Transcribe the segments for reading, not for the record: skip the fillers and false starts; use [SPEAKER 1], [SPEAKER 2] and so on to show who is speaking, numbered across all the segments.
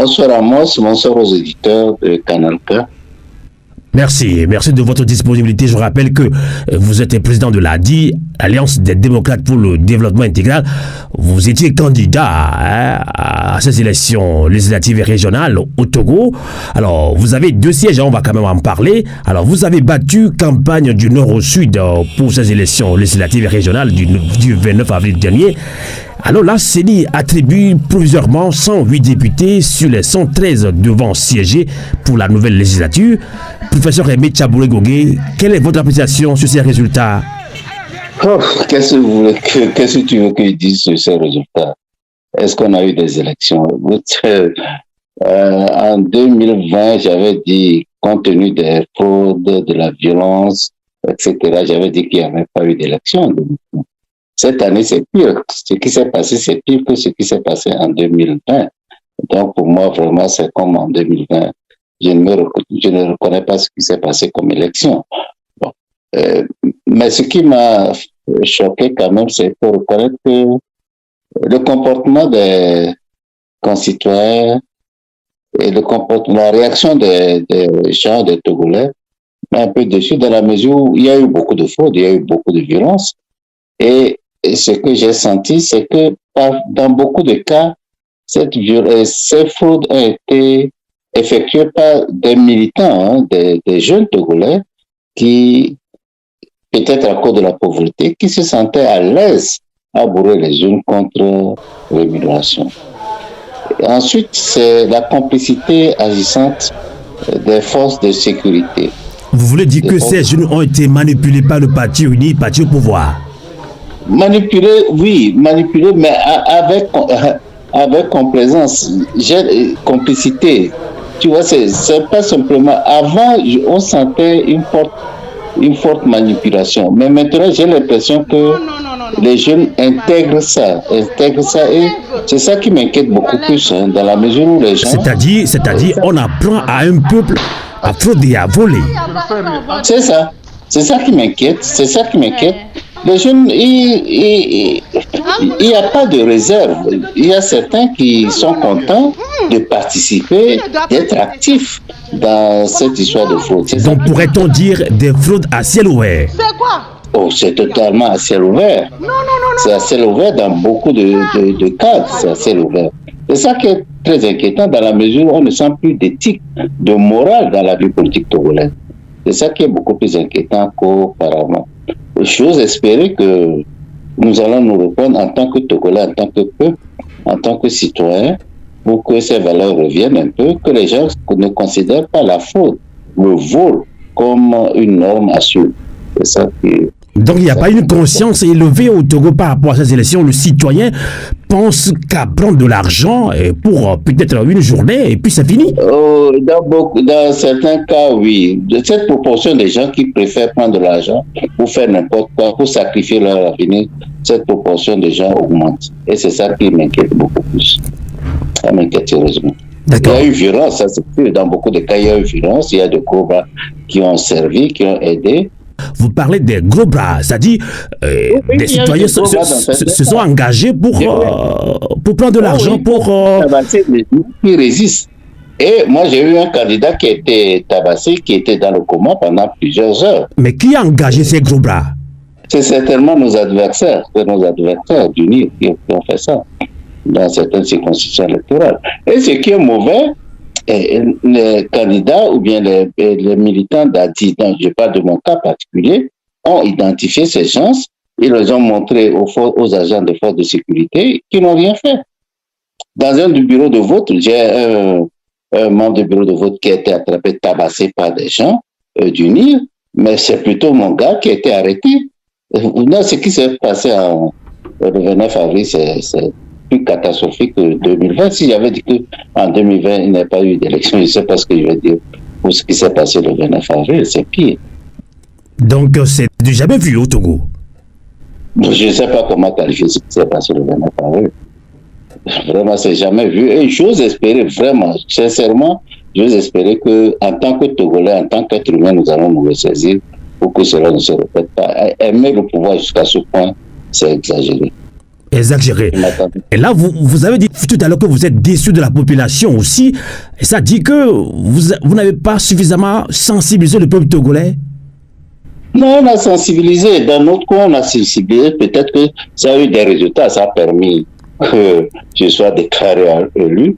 [SPEAKER 1] Bonsoir Amos, bonsoir aux éditeurs de Canal K.
[SPEAKER 2] Merci de votre disponibilité. Je rappelle que vous êtes président de l'ADI, Alliance des démocrates pour le développement intégral. Vous étiez candidat à ces élections législatives et régionales au Togo. Alors, vous avez 2 sièges, on va quand même en parler. Alors, vous avez battu campagne du nord au sud pour ces élections législatives et régionales du 29 avril dernier. Alors la CENI attribue provisoirement 108 députés sur les 113 devant siéger pour la nouvelle législature. Professeur Aimé Tchaboulé-Gogué, quelle est votre appréciation sur ces résultats?
[SPEAKER 1] Qu'est-ce que tu veux que je dise sur ces résultats? Est-ce qu'on a eu des élections? En 2020, j'avais dit, compte tenu des fraudes, de la violence, etc., j'avais dit qu'il n'y avait pas eu d'élection. Cette année, c'est pire. Ce qui s'est passé, c'est pire que ce qui s'est passé en 2020. Donc, pour moi, vraiment, c'est comme en 2020. Je ne reconnais pas ce qui s'est passé comme élection. Bon. Mais ce qui m'a choqué quand même, c'est pour reconnaître que le comportement des concitoyens et la réaction des gens, des Togolais, m'a un peu déçu dans la mesure où il y a eu beaucoup de fraudes, il y a eu beaucoup de violence. Et ce que j'ai senti, c'est que dans beaucoup de cas, ces fraudes ont été effectuées par des militants, des jeunes Togolais qui, peut-être à cause de la pauvreté, qui se sentaient à l'aise à bourrer les unes contre rémunération. Ensuite, c'est la complicité agissante des forces de sécurité.
[SPEAKER 2] Vous voulez dire que ces jeunes ont été manipulés par le parti uni, parti au pouvoir?
[SPEAKER 1] Manipulé, mais avec complaisance, complicité. Tu vois, c'est pas simplement. Avant, on sentait une forte manipulation. Mais maintenant, j'ai l'impression que les jeunes intègrent ça, et c'est ça qui m'inquiète beaucoup plus, dans la mesure où les gens.
[SPEAKER 2] C'est-à-dire, on apprend à un peuple à frauder et à voler.
[SPEAKER 1] C'est ça qui m'inquiète. Les jeunes, il n'y a pas de réserve. Il y a certains qui sont contents de participer, d'être actifs dans cette histoire de fraude.
[SPEAKER 2] Donc pourrait-on dire des fraudes à ciel ouvert?
[SPEAKER 3] C'est quoi?
[SPEAKER 1] Oh, c'est totalement à ciel ouvert.
[SPEAKER 3] Non.
[SPEAKER 1] C'est à ciel ouvert dans beaucoup de cas, c'est à ciel ouvert. C'est ça qui est très inquiétant dans la mesure où on ne sent plus d'éthique, de morale dans la vie politique togolaise. C'est ça qui est beaucoup plus inquiétant qu'auparavant. J'ose espérer que nous allons nous répondre en tant que Togolais, en tant que peuple, en tant que citoyens, pour que ces valeurs reviennent un peu, que les gens ne considèrent pas la fraude, le vol, comme une norme à suivre. C'est ça qui...
[SPEAKER 2] Donc il n'y a pas une conscience élevée au Togo par rapport à ces élections. Le citoyen pense qu'à prendre de l'argent pour peut-être une journée et puis c'est fini.
[SPEAKER 1] Dans certains cas, oui. De cette proportion des gens qui préfèrent prendre de l'argent pour faire n'importe quoi, pour sacrifier leur avenir, cette proportion de gens augmente. Et c'est ça qui m'inquiète beaucoup plus. Ça m'inquiète sérieusement. Il y a eu violence, ça c'est sûr. Dans beaucoup de cas, il y a eu violence. Il y a des gros bras qui ont servi, qui ont aidé.
[SPEAKER 2] Vous parlez des gros bras, c'est-à-dire des citoyens se sont engagés pour prendre de l'argent pour...
[SPEAKER 1] Qui résistent. Et moi, j'ai eu un candidat qui a été tabassé, qui était dans le coma pendant plusieurs heures.
[SPEAKER 2] Mais qui a engagé ces gros bras?
[SPEAKER 1] C'est certainement nos adversaires d'UNIR qui ont fait ça dans certaines circonscriptions électorales. Et ce qui est mauvais, les candidats ou bien les militants d'ADI, dont je parle de mon cas particulier, ont identifié ces gens, ils les ont montrés aux agents de force de sécurité qui n'ont rien fait. Dans un du bureau de vote, j'ai un membre du bureau de vote qui a été attrapé, tabassé par des gens d'UNIR, mais c'est plutôt mon gars qui a été arrêté. Non, ce qui s'est passé le 29 avril, c'est plus catastrophique que 2020. Si j'avais dit qu'en 2020, il n'y a pas eu d'élection, je ne sais pas ce que je vais dire pour ce qui s'est passé le 29 avril, c'est pire.
[SPEAKER 2] Donc, c'est jamais vu au Togo?
[SPEAKER 1] Je ne sais pas comment qualifier ce qui s'est passé le 29 avril. Vraiment, c'est jamais vu. Et j'ose espérer, vraiment, sincèrement, j'ose espérer qu'en tant que Togolais, en tant qu'être humain, nous allons nous ressaisir pour que cela ne se répète pas. Aimer le pouvoir jusqu'à ce point, c'est exagéré.
[SPEAKER 2] Exagéré. Et là, vous avez dit tout à l'heure que vous êtes déçu de la population aussi. Et ça dit que vous n'avez pas suffisamment sensibilisé le peuple togolais.
[SPEAKER 1] Non, on a sensibilisé. Dans notre coin, on a sensibilisé. Peut-être que ça a eu des résultats. Ça a permis que je sois déclaré élu.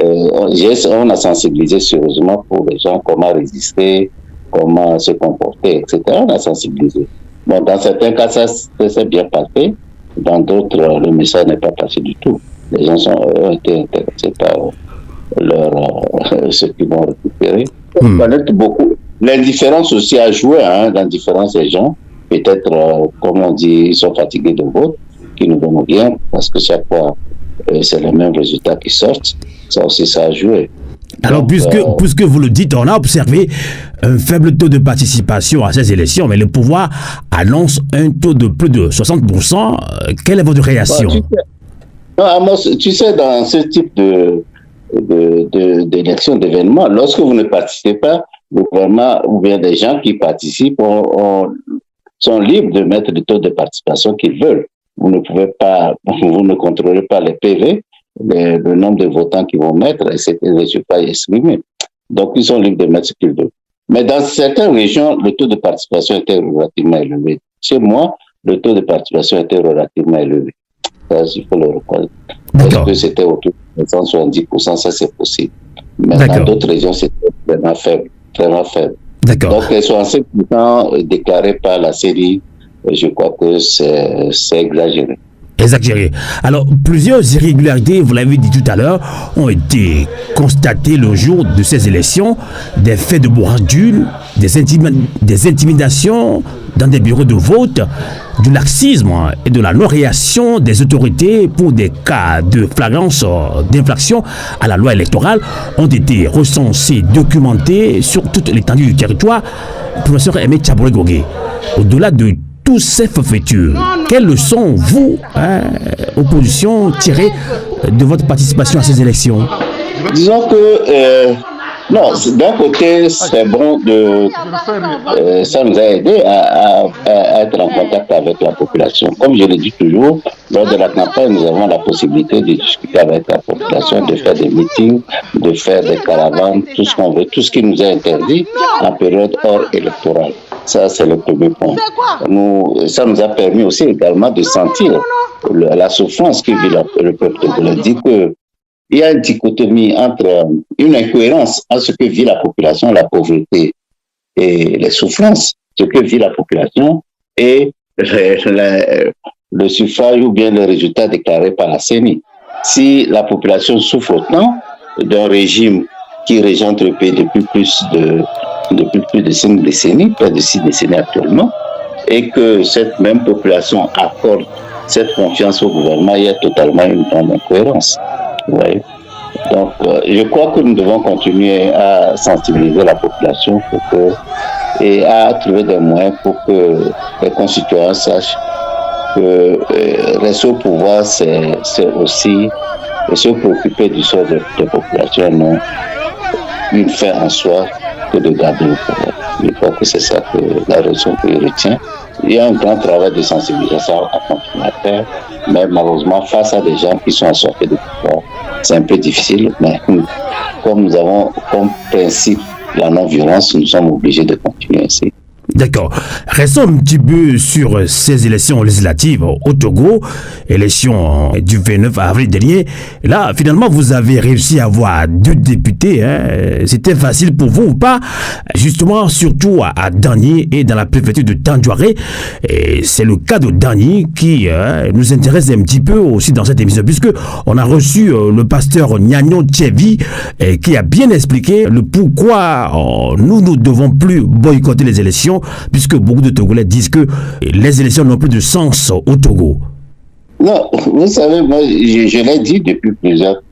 [SPEAKER 1] On a sensibilisé sérieusement pour les gens, comment résister, comment se comporter, etc. On a sensibilisé. Bon, dans certains cas, ça s'est bien passé. Dans d'autres, le message n'est pas passé du tout. Les gens ont été intéressés par ce qu'ils vont récupérer. On connaît beaucoup. L'indifférence aussi a joué, l'indifférence des gens. Peut-être, comme on dit, ils sont fatigués de vote, qui nous donnent rien, parce que chaque fois, c'est les mêmes résultats qui sortent. Ça aussi, ça a joué.
[SPEAKER 2] Alors, donc, puisque vous le dites, on a observé un faible taux de participation à ces élections, mais le pouvoir annonce un taux de plus de 60%. Quelle est votre réaction?
[SPEAKER 1] Tu sais, dans ce type d'élection, d'événements, lorsque vous ne participez pas, le gouvernement ou bien des gens qui participent sont libres de mettre le taux de participation qu'ils veulent. Vous ne contrôlez pas les PV, le nombre de votants qu'ils vont mettre, et c'est les résultats exprimés. Donc, ils sont libres de mettre ce qu'ils veulent. Mais dans certaines régions, le taux de participation était relativement élevé. Chez moi, le taux de participation était relativement élevé. Ça, il faut le reconnaître. Parce que c'était autour de 170%, ça c'est possible. Mais dans d'autres régions, c'était vraiment faible. Vraiment faible.
[SPEAKER 2] D'accord.
[SPEAKER 1] Donc, les 65% déclarés par la CENI, je crois que c'est exagéré.
[SPEAKER 2] Exagéré. Alors, plusieurs irrégularités, vous l'avez dit tout à l'heure, ont été constatées le jour de ces élections. Des faits de bordure, des intimidations dans des bureaux de vote, du laxisme et de la non-réaction des autorités pour des cas de flagrance d'infraction à la loi électorale ont été recensés, documentés sur toute l'étendue du territoire. Professeur Aimé Tchabouré-Gogué, au-delà de tous ces forfaitures, quelles leçons, vous, opposition, tirez de votre participation à ces élections?
[SPEAKER 1] Disons que, non, d'un côté, c'est bon ça nous a aidé à être en contact avec la population. Comme je le dis toujours, lors de la campagne, nous avons la possibilité de discuter avec la population, de faire des meetings, de faire des caravanes, tout ce qu'on veut, tout ce qui nous est interdit en période hors électorale. Ça, c'est le premier point. Ça nous a permis aussi également de sentir la souffrance que vit le peuple togolais. Dit que il y a une dichotomie entre une incohérence à ce que vit la population, la pauvreté et les souffrances, ce que vit la population et le suffrage ou bien le résultat déclaré par la CENI. Si la population souffre autant d'un régime qui régente le pays depuis plus de 5 décennies, près de 6 décennies actuellement, et que cette même population accorde cette confiance au gouvernement, il y a totalement une grande incohérence. Ouais. Donc, je crois que nous devons continuer à sensibiliser la population et à trouver des moyens pour que les constituants sachent que rester au pouvoir, c'est aussi se préoccuper du sort des populations, non une fin en soi que de garder le pouvoir. Je crois que c'est ça que la raison que je retiens. Il y a un grand travail de sensibilisation à continuer à faire, mais malheureusement, face à des gens qui sont assortis de pouvoir, c'est un peu difficile, mais comme nous avons comme principe la non-violence, nous sommes obligés de continuer ainsi.
[SPEAKER 2] D'accord. Restons un petit peu sur ces élections législatives au Togo, élections du 29 avril dernier. Là, finalement, vous avez réussi à avoir 2 députés. C'était facile pour vous ou pas? Justement, surtout à Dany et dans la préfecture de Tandjouaré. Et c'est le cas de Dany qui nous intéresse un petit peu aussi dans cette émission, puisque on a reçu le pasteur Nyagno Tchevi qui a bien expliqué le pourquoi nous ne devons plus boycotter les élections, puisque beaucoup de Togolais disent que les élections n'ont plus de sens au Togo.
[SPEAKER 1] Non, vous savez, moi, je l'ai dit depuis plusieurs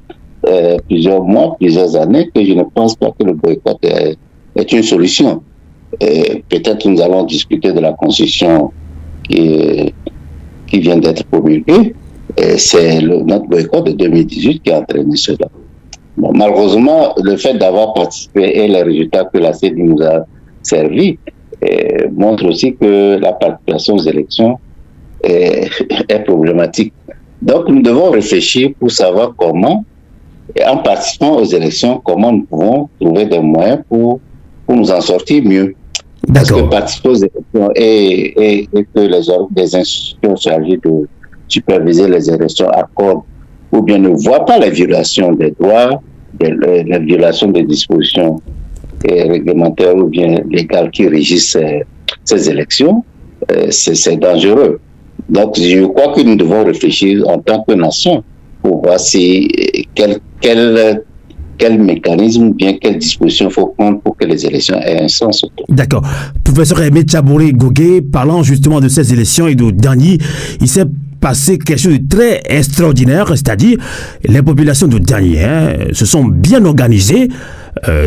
[SPEAKER 1] mois, plusieurs années, que je ne pense pas que le boycott est une solution. Peut-être nous allons discuter de la constitution qui vient d'être promulguée. C'est notre boycott de 2018 qui a entraîné cela. Bon, malheureusement, le fait d'avoir participé et les résultats que la CENI nous a servi montre aussi que la participation aux élections est problématique. Donc, nous devons réfléchir pour savoir comment, et en participant aux élections, comment nous pouvons trouver des moyens pour nous en sortir mieux. Parce que participer aux élections et que les institutions chargées de superviser les élections accordent ou bien ne voient pas les violations des droits, les violations des dispositions réglementaires ou bien légales qui régissent ces élections, c'est dangereux. Donc, je crois que nous devons réfléchir en tant que nation pour voir si quel mécanisme ou bien quelle disposition il faut prendre pour que les élections aient un sens.
[SPEAKER 2] D'accord. Professeur Aimé Tchabouré Gogué, parlant justement de ces élections et de Dany, il s'est passé quelque chose de très extraordinaire, c'est-à-dire les populations de Dany se sont bien organisées.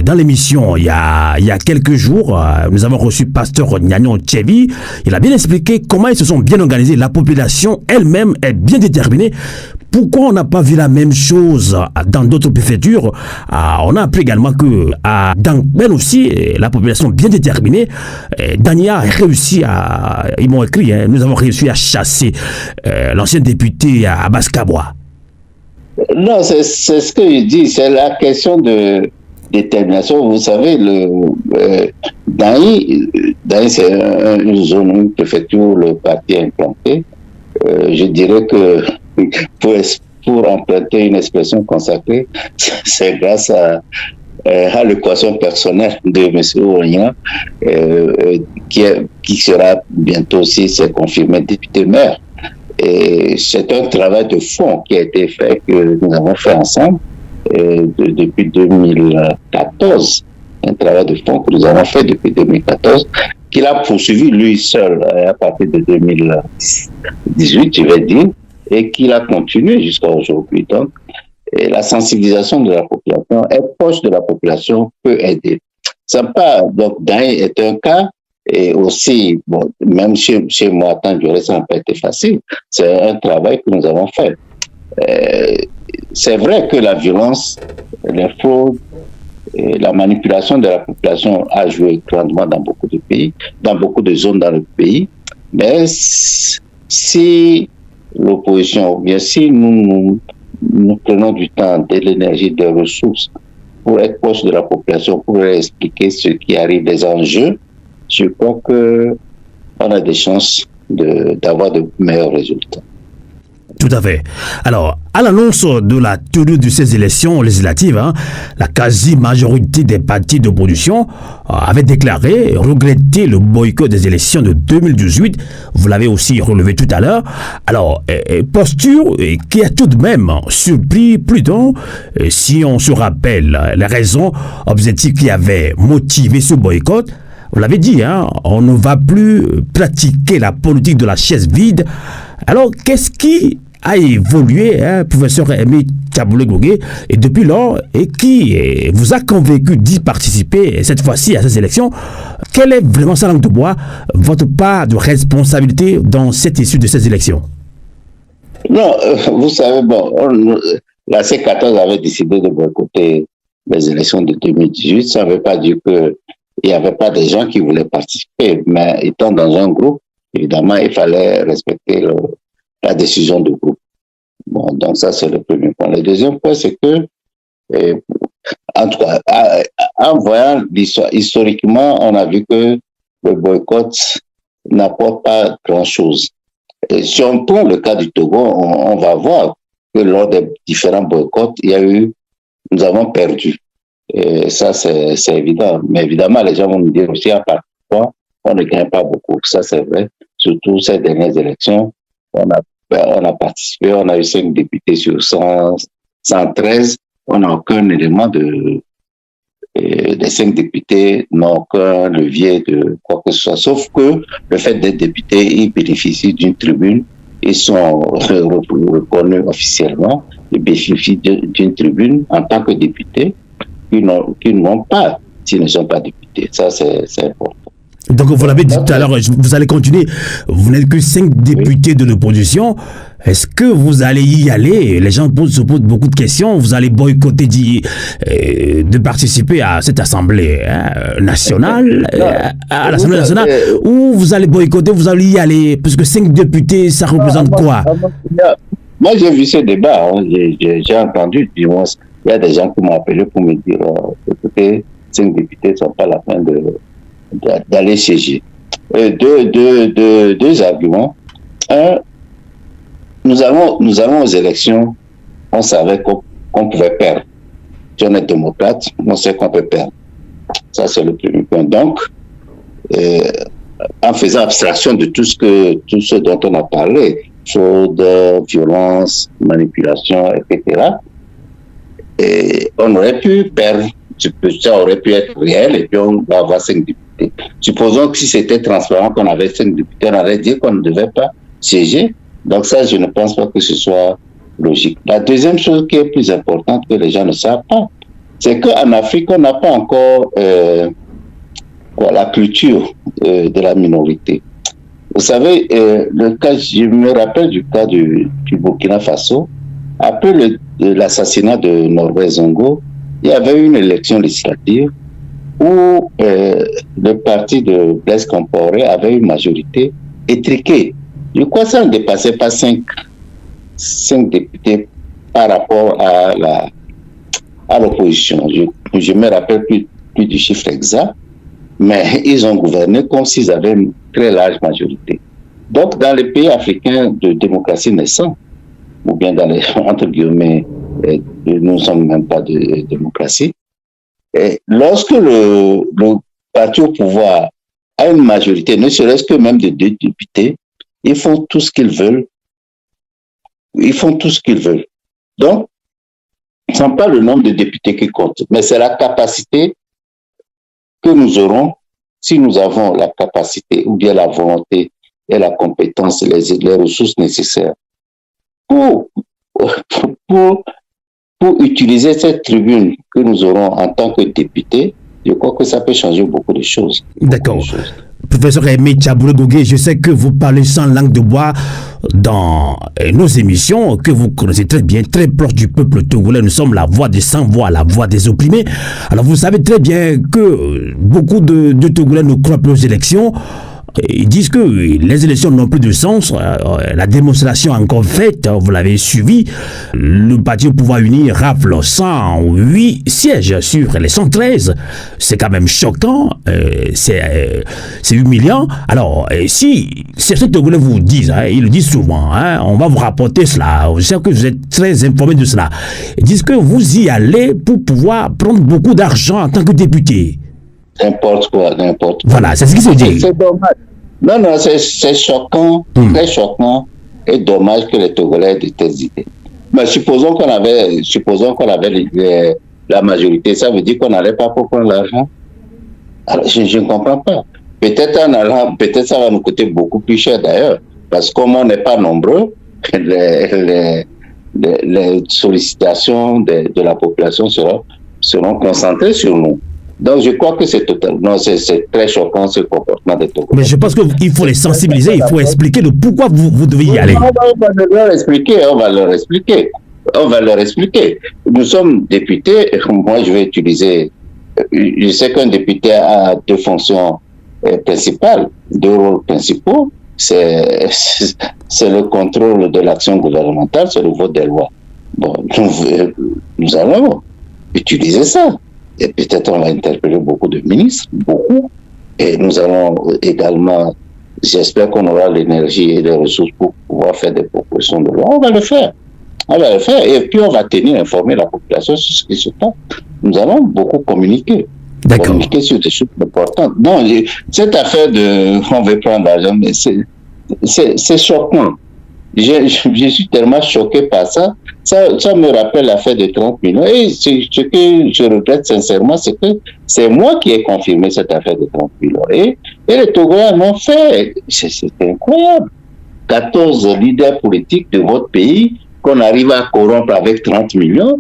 [SPEAKER 2] Dans l'émission, il y a quelques jours, nous avons reçu Pasteur Nyagnon Tchevi. Il a bien expliqué comment ils se sont bien organisés. La population elle-même est bien déterminée. Pourquoi on n'a pas vu la même chose dans d'autres préfectures? On a appris également que à Dangben aussi, la population bien déterminée. Dany a réussi ils m'ont écrit, nous avons réussi à chasser l'ancien député Abbas Kabwa.
[SPEAKER 1] Non, c'est ce que je dis, c'est la question de détermination. Vous savez, Dany, c'est une zone, une préfecture où le parti est implanté. Je dirais que pour emprunter une expression consacrée, c'est grâce à l'équation personnelle de M. Oignan, qui sera bientôt aussi, c'est confirmé, député-maire. Et c'est un travail de fond qui a été fait, que nous avons fait ensemble depuis 2014. Un travail de fond que nous avons fait depuis 2014, qu'il a poursuivi lui seul à partir de 2018, je vais dire, et qu'il a continué jusqu'à aujourd'hui. Donc, la sensibilisation de la population, être proche de la population peut aider. Donc, Dany est un cas, et aussi, bon, même chez moi, tant que ça n'a pas été facile. C'est un travail que nous avons fait. C'est vrai que la violence, les fraudes, et la manipulation de la population a joué grandement dans beaucoup de pays, dans beaucoup de zones dans le pays. Mais si l'opposition, ou bien si nous prenons du temps, de l'énergie, des ressources pour être proche de la population, pour leur expliquer ce qui arrive, les enjeux, je crois qu'on a des chances d'avoir de meilleurs résultats.
[SPEAKER 2] Tout à fait. Alors, à l'annonce de la tenue de ces élections législatives, la quasi-majorité des partis d'opposition avaient déclaré regretter le boycott des élections de 2018. Vous l'avez aussi relevé tout à l'heure. Alors, posture qui a tout de même surpris Pluton, si on se rappelle les raisons objectives qui avaient motivé ce boycott. Vous l'avez dit, on ne va plus pratiquer la politique de la chaise vide. Alors, qu'est-ce qui a évolué, professeur Aimé Tchabouré Gogué, et depuis lors, et qui vous a convaincu d'y participer cette fois-ci à ces élections? Quelle est vraiment, sa langue de bois, votre part de responsabilité dans cette issue de ces élections?
[SPEAKER 1] Non, vous savez, bon, la C14 avait décidé de boycotter les élections de 2018. Ça ne veut pas dire qu'il n'y avait pas de gens qui voulaient participer, mais étant dans un groupe, évidemment, il fallait respecter la décision du groupe. Bon, donc ça, c'est le premier point. Le deuxième point, c'est que, en tout cas, en voyant l'histoire, historiquement, on a vu que le boycott n'apporte pas grand-chose. Et si on prend le cas du Togo, on va voir que lors des différents boycotts, nous avons perdu. Et ça, c'est évident. Mais évidemment, les gens vont nous dire aussi, à part quoi, on ne gagne pas beaucoup. Ça, c'est vrai. Surtout ces dernières élections, on a participé, on a eu 5 députés sur 113. On n'a aucun élément des 5 députés n'ont aucun levier de quoi que ce soit. Sauf que le fait d'être député, ils bénéficient d'une tribune. Ils sont reconnus officiellement. Ils bénéficient d'une tribune en tant que députés qu'ils n'ont pas s'ils ne sont pas députés. Ça, c'est important.
[SPEAKER 2] Donc, vous l'avez dit tout à l'heure, vous allez continuer. Vous n'êtes que 5 députés de l'opposition. Est-ce que vous allez y aller? Les gens se posent beaucoup de questions. Vous allez boycotter de participer à cette assemblée nationale, à l'Assemblée nationale, ou vous allez boycotter, vous allez y aller? Parce que 5 députés, ça représente quoi?
[SPEAKER 1] Moi, j'ai vu ce débat, hein. J'ai entendu, du moins, il y a des gens qui m'ont appelé pour me dire, écoutez, 5 députés ne sont pas la fin d'aller siéger. Deux arguments. Un, nous allons aux élections, on savait qu'on pouvait perdre. Si on est démocrate, on sait qu'on peut perdre. Ça, c'est le premier point. Donc, en faisant abstraction de tout ce dont on a parlé, fraude, violence, manipulation, etc., et on aurait pu perdre. Ça aurait pu être réel et puis on va avoir 5 députés. Supposons que si c'était transparent qu'on avait 5 députés, on aurait dit qu'on ne devait pas siéger. Donc ça, je ne pense pas que ce soit logique. La deuxième chose qui est plus importante que les gens ne savent pas, c'est qu'en Afrique, on n'a pas encore la culture de la minorité. Vous savez, le cas, je me rappelle du cas du Burkina Faso. Après l'assassinat de Norbert Zongo, il y avait une élection législative où le parti de Blaise Compaoré avait une majorité étriquée. Je crois que ça ne dépassait pas 5 députés par rapport à l'opposition. Je me rappelle plus du chiffre exact, mais ils ont gouverné comme s'ils avaient une très large majorité. Donc, dans les pays africains de démocratie naissante, ou bien dans les, entre guillemets, nous ne sommes même pas de démocratie, et lorsque le parti au pouvoir a une majorité, ne serait-ce que même de 2 députés, ils font tout ce qu'ils veulent. Ils font tout ce qu'ils veulent. Donc, ce n'est pas le nombre de députés qui compte, mais c'est la capacité que nous aurons, si nous avons la capacité ou bien la volonté et la compétence, les ressources nécessaires pour utiliser cette tribune que nous aurons en tant que députés. Je crois que ça peut changer beaucoup de choses.
[SPEAKER 2] D'accord. Professeur Aimé Tchaboulé-Gogué, je sais que vous parlez sans langue de bois dans nos émissions, que vous connaissez très bien, très proche du peuple togolais. Nous sommes la voix des sans-voix, la voix des opprimés. Alors vous savez très bien que beaucoup de Togolais ne croient plus aux élections. Ils disent que les élections n'ont plus de sens. La démonstration encore faite, vous l'avez suivi, le parti au pouvoir uni rafle 108 sièges sur les 113. C'est quand même choquant, c'est humiliant. Alors, si certains Togolais vous disent, ils le disent souvent, on va vous rapporter cela, je sais que vous êtes très informés de cela, ils disent que vous y allez pour pouvoir prendre beaucoup d'argent en tant que député.
[SPEAKER 1] N'importe quoi.
[SPEAKER 2] Voilà, c'est ce qui se dit.
[SPEAKER 1] C'est dommage. Non, c'est choquant, très choquant, et dommage que les Togolais aient de telles idées. Mais supposons qu'on avait la majorité, ça veut dire qu'on n'allait pas pour prendre l'argent. Alors, je ne comprends pas. Peut-être ça va nous coûter beaucoup plus cher d'ailleurs, parce que comme on n'est pas nombreux, les sollicitations de la population seront concentrées sur nous. Donc, je crois que c'est très choquant ce comportement des Togolais.
[SPEAKER 2] Mais je pense qu'il faut les sensibiliser, il faut expliquer le pourquoi vous devez y aller.
[SPEAKER 1] On va leur expliquer. Nous sommes députés, moi je vais utiliser, je sais qu'un député a 2 fonctions principales, 2 rôles principaux, c'est le contrôle de l'action gouvernementale, c'est le vote des lois. Bon, nous allons utiliser ça. Et peut-être on va interpeller beaucoup de ministres, beaucoup. Et nous allons également, j'espère qu'on aura l'énergie et les ressources pour pouvoir faire des propositions de loi. On va le faire. Et puis on va informer la population sur ce qui se passe. Nous allons beaucoup communiquer.
[SPEAKER 2] D'accord.
[SPEAKER 1] Communiquer sur des choses importantes. Non, cette affaire on veut prendre l'argent, mais c'est choquant. Je suis tellement choqué par ça. Ça me rappelle l'affaire de 30 millions. Et ce que je regrette sincèrement, c'est que c'est moi qui ai confirmé cette affaire de 30 millions. Et les Togolais l'ont fait. C'est incroyable. 14 leaders politiques de votre pays qu'on arrive à corrompre avec 30 millions.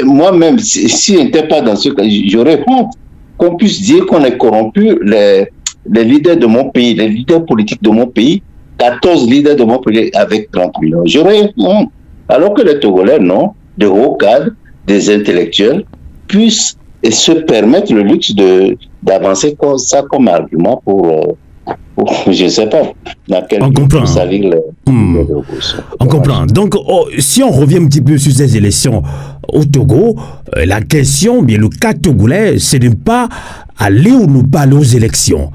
[SPEAKER 1] Moi-même, si je n'étais pas dans ce cas, j'aurais honte qu'on puisse dire qu'on ait corrompu les leaders de mon pays, les leaders politiques de mon pays, 14 leaders de mon pays avec 30 millions. J'aurais honte. Alors que les Togolais, non, de hauts cadres, des intellectuels, puissent se permettre le luxe d'avancer ça comme argument pour je ne sais pas dans quel
[SPEAKER 2] on comprend.
[SPEAKER 1] On
[SPEAKER 2] comprend. Donc, si on revient un petit peu sur ces élections au Togo, la question, bien le cas togolais, c'est de ne pas aller ou ne pas aller aux élections.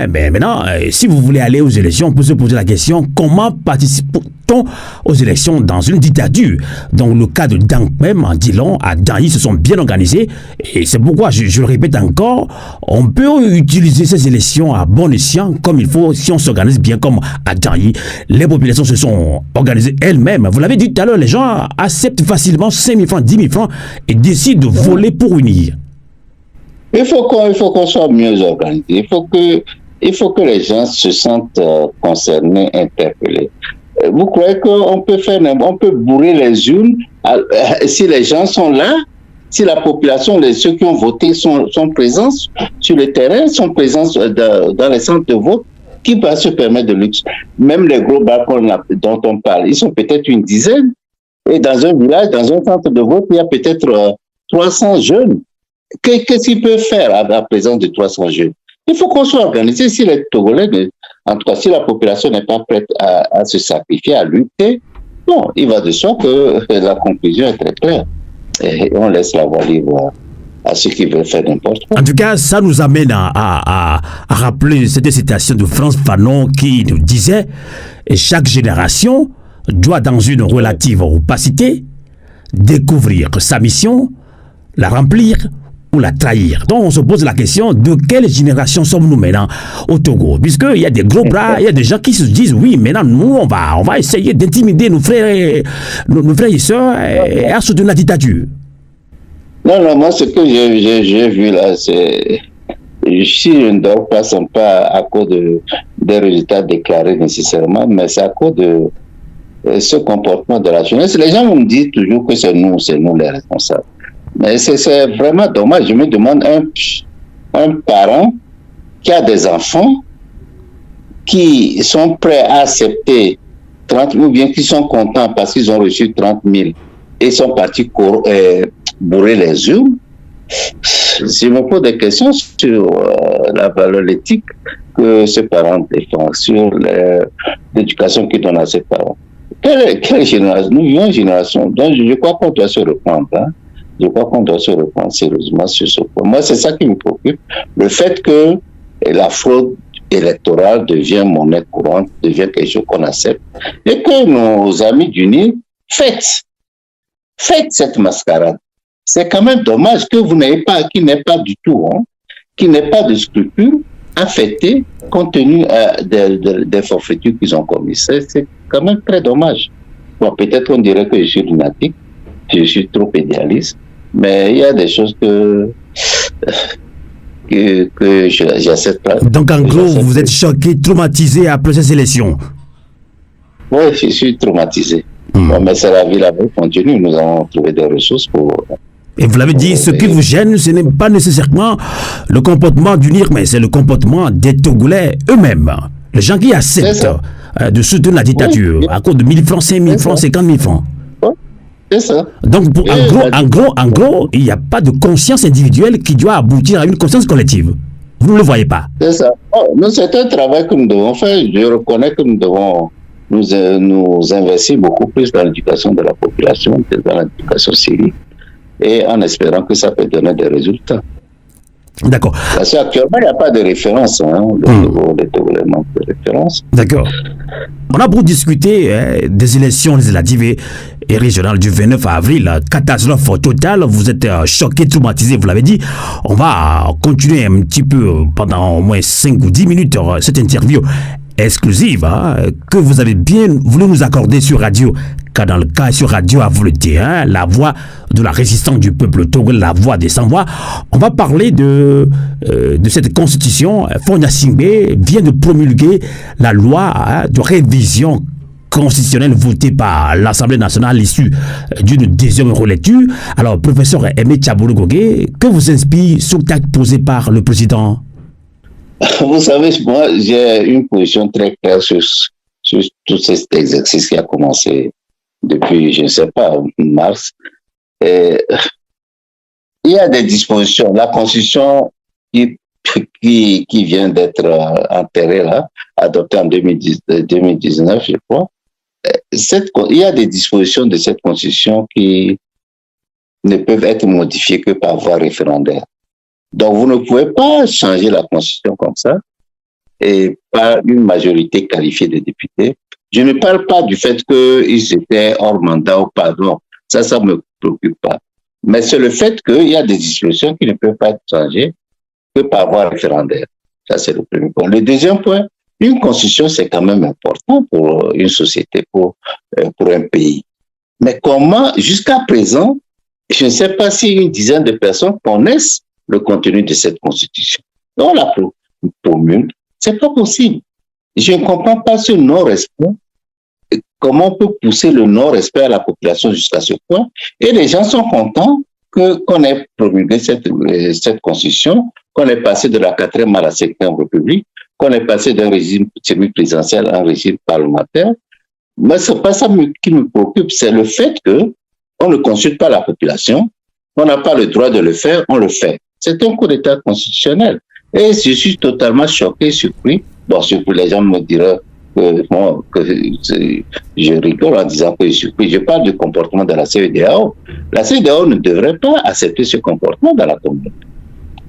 [SPEAKER 2] Mais maintenant, si vous voulez aller aux élections, on peut se poser la question, comment participe-t-on aux élections dans une dictature? Donc le cas de Dankmem, en Dillon, à Danyi, se sont bien organisés. Et c'est pourquoi, je le répète encore, on peut utiliser ces élections à bon escient, comme il faut, si on s'organise bien comme à Danyi. Les populations se sont organisées elles-mêmes. Vous l'avez dit tout à l'heure, les gens acceptent facilement 5 000 francs, 10 000 francs et décident de voler pour unir.
[SPEAKER 1] Il faut qu'on soit mieux organisé. Il faut que les gens se sentent concernés, interpellés. Vous croyez qu'on peut bourrer les urnes si les gens sont là, si la population, ceux qui ont voté sont présents sur le terrain, sont présents dans les centres de vote, qui va se permettre de luxe? Même les gros bars dont on parle, ils sont peut-être une dizaine. Et dans un village, dans un centre de vote, il y a peut-être 300 jeunes. Qu'est-ce qu'ils peuvent faire à la présence de 300 jeunes? Il faut qu'on soit organisé. Si les Togolais, en tout cas, si la population n'est pas prête à se sacrifier, à lutter, bon, il va de soi que la conclusion est très claire. Et on laisse la voie libre à ceux qui veulent faire n'importe quoi.
[SPEAKER 2] En tout cas, ça nous amène à rappeler cette citation de Frantz Fanon qui nous disait « Chaque génération doit, dans une relative opacité, découvrir sa mission, la remplir ou la trahir. » Donc on se pose la question, de quelle génération sommes-nous maintenant au Togo? Puisqu'il y a des gros bras, il y a des gens qui se disent oui, maintenant nous on va essayer d'intimider nos frères et sœurs et à soutenir la dictature.
[SPEAKER 1] Non, moi ce que j'ai vu là, c'est si je ne dors pas, ce n'est pas à cause des résultats déclarés nécessairement, mais c'est à cause de ce comportement de la jeunesse. Les gens me disent toujours que c'est nous les responsables. Mais c'est vraiment dommage. Je me demande un parent qui a des enfants qui sont prêts à accepter 30 000 ou bien qui sont contents parce qu'ils ont reçu 30 000 et sont partis bourrer les urnes. Je me pose des questions sur la valeur éthique que ce parent défend, sur l'éducation qu'il donne à ses parents. Quelle génération? Nous vivons une génération. Donc je crois qu'on doit se reprendre. Je crois qu'on doit se reprendre sérieusement sur ce point. Moi, c'est ça qui me préoccupe. Le fait que la fraude électorale devient monnaie courante, devient quelque chose qu'on accepte, et que nos amis du Nil faites cette mascarade. C'est quand même dommage que vous n'ayez pas, qui n'ait pas du tout, qui n'ait pas de scrupules à fêter compte tenu des forfaitures qu'ils ont commises. C'est quand même très dommage. Bon, peut-être qu'on dirait que je suis lunatique, je suis trop idéaliste, mais il y a des choses que j'accepte pas.
[SPEAKER 2] Donc en gros, vous êtes choqué, traumatisé après ces élections?
[SPEAKER 1] Oui, je suis traumatisé. Bon, mais c'est la vie continue. Nous avons trouvé des ressources pour...
[SPEAKER 2] Et vous l'avez dit, ce qui vous gêne, ce n'est pas nécessairement le comportement du NIR, mais c'est le comportement des Togolais eux-mêmes. Les gens qui acceptent de soutenir la dictature à cause de 1 000 francs, 5 000 francs, 50 000 francs.
[SPEAKER 1] C'est ça.
[SPEAKER 2] Donc, en gros, il n'y a pas de conscience individuelle qui doit aboutir à une conscience collective. Vous ne le voyez pas.
[SPEAKER 1] C'est ça. C'est un travail que nous devons faire. Je reconnais que nous devons nous investir beaucoup plus dans l'éducation de la population, dans l'éducation civique, et en espérant que ça peut donner des résultats.
[SPEAKER 2] D'accord.
[SPEAKER 1] Parce qu'actuellement, il n'y a pas de référence. Les Togolais manquent de référence.
[SPEAKER 2] D'accord. On a beaucoup discuté des élections législatives et régionales du 29 avril. Catastrophe totale. Vous êtes choqué, traumatisé, vous l'avez dit. On va continuer un petit peu pendant au moins 5 ou 10 minutes cette interview exclusive que vous avez bien voulu nous accorder sur radio, car dans le cas sur radio, à vous le dire, la voix de la résistance du peuple togolais, la voix des sans-voix. On va parler de cette constitution. Fonia Singbe vient de promulguer la loi de révision constitutionnelle votée par l'Assemblée nationale issue d'une deuxième relecture. Alors, professeur Aimé Tchaboulou-Gogé, que vous inspire ce acte posé par le président?
[SPEAKER 1] Vous savez, moi, j'ai une position très claire sur tout cet exercice qui a commencé depuis, je ne sais pas, mars. Et il y a des dispositions. La Constitution qui qui vient d'être enterré là, adopté en 2019, je crois, il y a des dispositions de cette constitution qui ne peuvent être modifiées que par voie référendaire. Donc, vous ne pouvez pas changer la constitution comme ça et par une majorité qualifiée de députés. Je ne parle pas du fait qu'ils étaient hors mandat ou pas, non. Ça me préoccupe pas. Mais c'est le fait qu'il y a des dispositions qui ne peuvent pas être changées que par voie référendaire. Ça, c'est le premier point. Le deuxième point, une constitution, c'est quand même important pour une société, pour un pays. Mais comment, jusqu'à présent, je ne sais pas si une dizaine de personnes connaissent le contenu de cette constitution. On la promulgue, c'est pas possible. Je ne comprends pas ce non-respect. Comment on peut pousser le non-respect à la population jusqu'à ce point? Et les gens sont contents qu'on ait promulgué cette constitution, qu'on est passé de la 4e à la 5e République, qu'on est passé d'un régime semi-présidentiel à un régime parlementaire. Mais c'est pas ça qui me préoccupe, c'est le fait qu'on ne consulte pas la population, on n'a pas le droit de le faire, on le fait. C'est un coup d'État constitutionnel. Et je suis totalement choqué, surpris. Bon, surpris, les gens me diront que je rigole en disant que je suis surpris. Je parle du comportement de la CEDEAO. La CEDEAO ne devrait pas accepter ce comportement dans la communauté.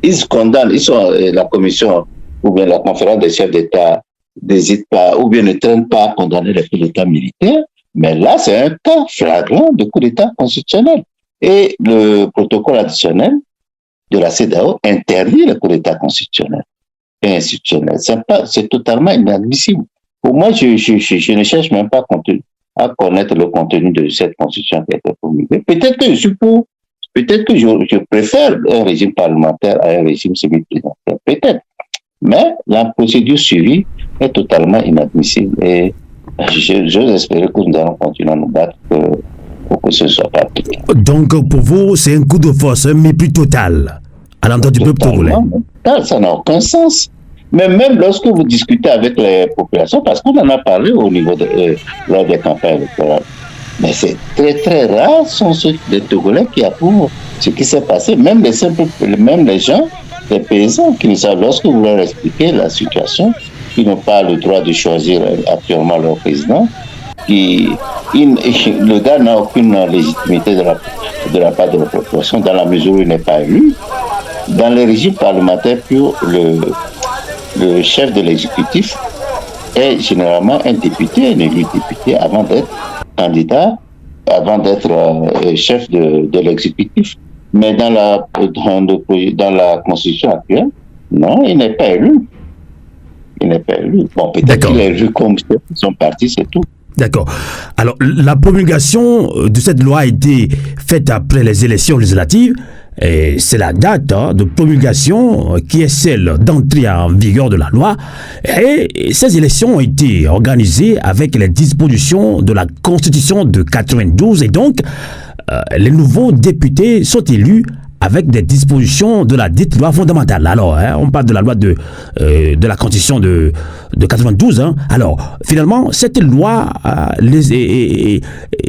[SPEAKER 1] Ils condamnent, la commission ou bien la conférence des chefs d'État n'hésite pas ou bien ne traîne pas à condamner les coups d'État militaires, mais là, c'est un cas flagrant de coup d'État constitutionnel. Et le protocole additionnel de la CEDEAO interdit le coup d'État constitutionnel et institutionnel. C'est totalement inadmissible. Pour moi, je ne cherche même pas à connaître le contenu de cette constitution qui a été promulguée. Peut-être que je préfère un régime parlementaire à un régime semi-présidentiel. Peut-être. Mais la procédure suivie est totalement inadmissible. Et j'ose espérer que nous allons continuer à nous battre pour que ce ne soit pas appliqué.
[SPEAKER 2] Donc, pour vous, c'est un coup de force, un mépris total à l'endroit du peuple togolais.
[SPEAKER 1] Ça n'a aucun sens. Mais même lorsque vous discutez avec les populations, parce qu'on en a parlé au niveau lors des campagnes électorales, mais c'est très très rare sont ceux des Togolais qui approuvent ce qui s'est passé. Même les gens, les paysans qui nous savent, lorsque vous leur expliquez la situation, qui n'ont pas le droit de choisir actuellement leur président, le gars n'a aucune légitimité de la part de la population dans la mesure où il n'est pas élu. Dans les régimes parlementaires purs, le chef de l'exécutif est généralement un député, un élu député avant d'être candidat, avant d'être chef de l'exécutif. Mais dans la constitution actuelle, non, il n'est pas élu. Il n'est pas élu. Bon, peut-être qu'il est élu comme son parti, c'est tout.
[SPEAKER 2] D'accord. Alors, la promulgation de cette loi a été faite après les élections législatives. Et c'est la date de promulgation qui est celle d'entrée en vigueur de la loi. Et ces élections ont été organisées avec les dispositions de la Constitution de 92. Et donc, les nouveaux députés sont élus avec des dispositions de la dite loi fondamentale. Alors, on parle de la loi de la Constitution de 92. Alors, finalement, cette loi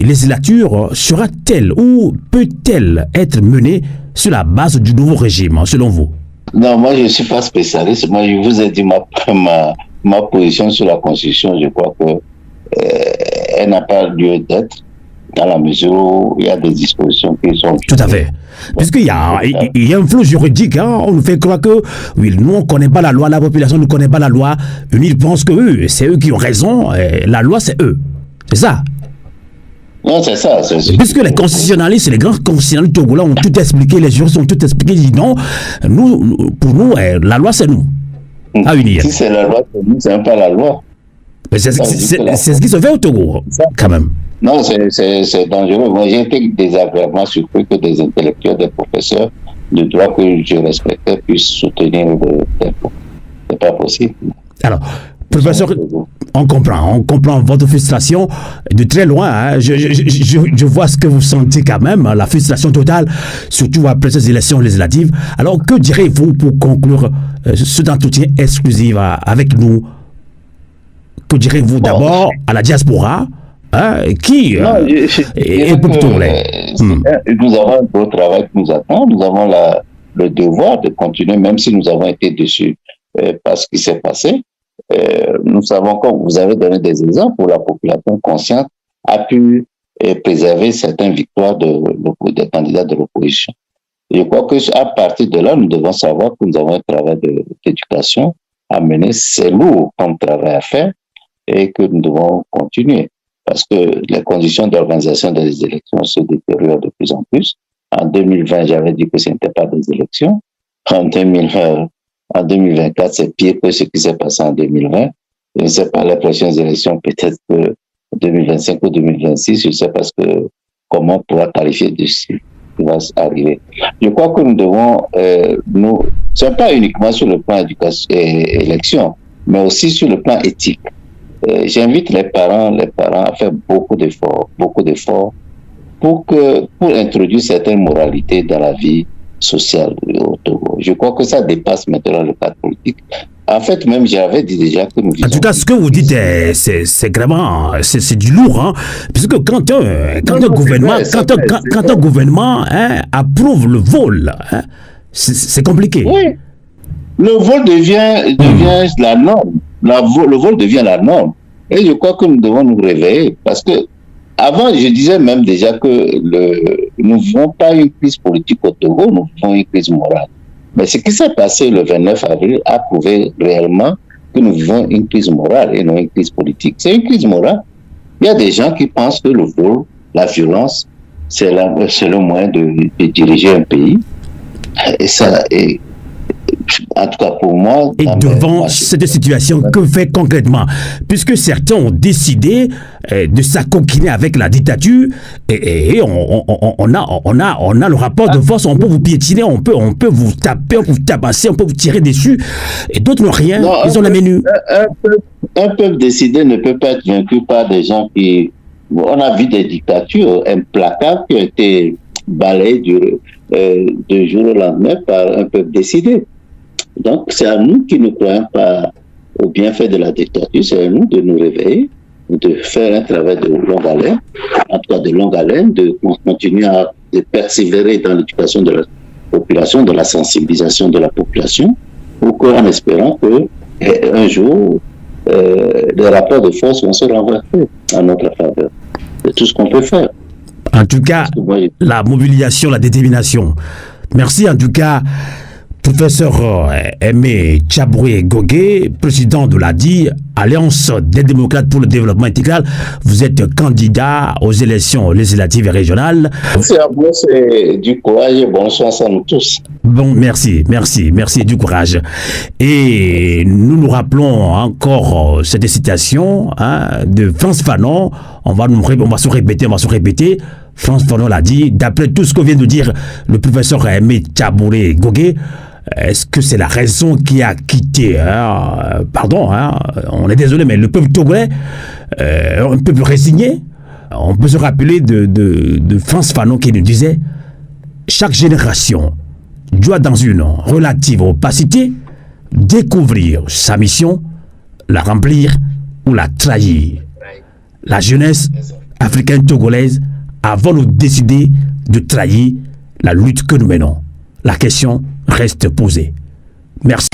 [SPEAKER 2] législature sera-t-elle ou peut-elle être menée sur la base du nouveau régime, selon vous?
[SPEAKER 1] Non, moi, je ne suis pas spécialiste. Moi, je vous ai dit ma position sur la Constitution. Je crois qu'elle n'a pas lieu d'être dans la mesure où il y a des dispositions qui sont...
[SPEAKER 2] Tout à fait. Puisqu'il y a un flou juridique, on nous fait croire que oui, nous, on ne connaît pas la loi, la population ne connaît pas la loi. Ils pensent que c'est eux qui ont raison, et la loi, c'est eux. C'est ça.
[SPEAKER 1] Non, c'est ça.
[SPEAKER 2] Puisque les constitutionnalistes, les grands constitutionnalistes togolais ont tout expliqué, les juristes ont tout expliqué, ils disent non, pour nous, la loi, c'est nous. À unir.
[SPEAKER 1] Si c'est la loi, c'est même pas la loi.
[SPEAKER 2] Mais c'est ce qui se fait au Togo, quand même.
[SPEAKER 1] Non, c'est dangereux. Moi, j'ai été désagréablement surpris que des intellectuels, des professeurs de droit que je respectais puissent soutenir des propos. C'est pas possible.
[SPEAKER 2] Alors, professeur, on comprend votre frustration de très loin. Je vois ce que vous sentez quand même, la frustration totale, surtout après ces élections législatives. Alors, que direz-vous pour conclure cet entretien exclusif avec nous? Que direz-vous d'abord à la diaspora qui est plutôt
[SPEAKER 1] nous avons un gros travail qui nous attend. Nous avons le devoir de continuer, même si nous avons été déçus par ce qui s'est passé. Nous savons, comme vous avez donné des exemples, où la population consciente a pu préserver certaines victoires des candidats de l'opposition. Je crois qu'à partir de là, nous devons savoir que nous avons un travail d'éducation à mener. C'est lourd comme travail à faire et que nous devons continuer parce que les conditions d'organisation des élections se détériorent de plus en plus. En 2020, j'avais dit que ce n'était pas des élections. En 2024, c'est pire que ce qui s'est passé en 2020. Je ne sais pas, les prochaines élections, peut-être que 2025 ou 2026, je ne sais pas comment on pourra qualifier de ce qui va arriver. Je crois que nous devons, c'est pas uniquement sur le plan élection, mais aussi sur le plan éthique. J'invite les parents à faire beaucoup d'efforts pour introduire certaines moralités dans la vie sociale au Togo. Je crois que ça dépasse maintenant le cadre politique. En fait, même j'avais dit déjà que nous
[SPEAKER 2] En tout cas, ce que vous dites, c'est vraiment, c'est du lourd, hein, puisque quand un gouvernement approuve le vol, hein, c'est compliqué.
[SPEAKER 1] Oui, le vol devient la norme. Le vol devient la norme. Et je crois que nous devons nous réveiller parce que avant, je disais même déjà que nous ne vivons pas une crise politique au Togo, nous vivons une crise morale. Mais ce qui s'est passé le 29 avril a prouvé réellement que nous vivons une crise morale et non une crise politique. C'est une crise morale. Il y a des gens qui pensent que le vol, la violence, c'est le moyen de diriger un pays. Et ça, en tout cas pour moi...
[SPEAKER 2] Et devant cette situation, que fait concrètement? Puisque certains ont décidé de s'acoquiner avec la dictature, et on a le rapport de force, on peut vous piétiner, on peut vous taper, on peut vous tabasser, on peut vous tirer dessus, et d'autres n'ont rien, ils ont la main nue.
[SPEAKER 1] Un peuple décidé ne peut pas être vaincu par des gens qui... On a vu des dictatures implacables qui ont été balayées de jour au lendemain par un peuple décidé. Donc, c'est à nous qui ne croyons pas au bienfait de la dictature, c'est à nous de nous réveiller, de faire un travail de longue haleine, en tout cas de longue haleine, de continuer à persévérer dans l'éducation de la population, dans la sensibilisation de la population, pour qu'en espérant qu'un jour, les rapports de force vont se renverser en notre faveur. C'est tout ce qu'on peut faire.
[SPEAKER 2] En tout cas, la mobilisation, la détermination. Merci en tout cas. Professeur Aimé Tchabouré Gogué, président de l'ADI, Alliance des démocrates pour le développement intégral, vous êtes candidat aux élections législatives et régionales.
[SPEAKER 1] C'est à vous, c'est du courage et bonne chance à nous tous.
[SPEAKER 2] Bon, merci, du courage. Et nous rappelons encore cette citation de Frantz Fanon, on va se répéter. Frantz Fanon l'a dit, d'après tout ce que vient de dire le professeur Aimé Tchabouré Gogué, est-ce que c'est la raison qui a quitté on est désolé, mais le peuple togolais, un peuple résigné. On peut se rappeler de Frantz Fanon qui nous disait « Chaque génération doit, dans une relative opacité, découvrir sa mission, la remplir ou la trahir. La jeunesse africaine togolaise avons nous décidé de trahir la lutte que nous menons. La question reste posée. Merci.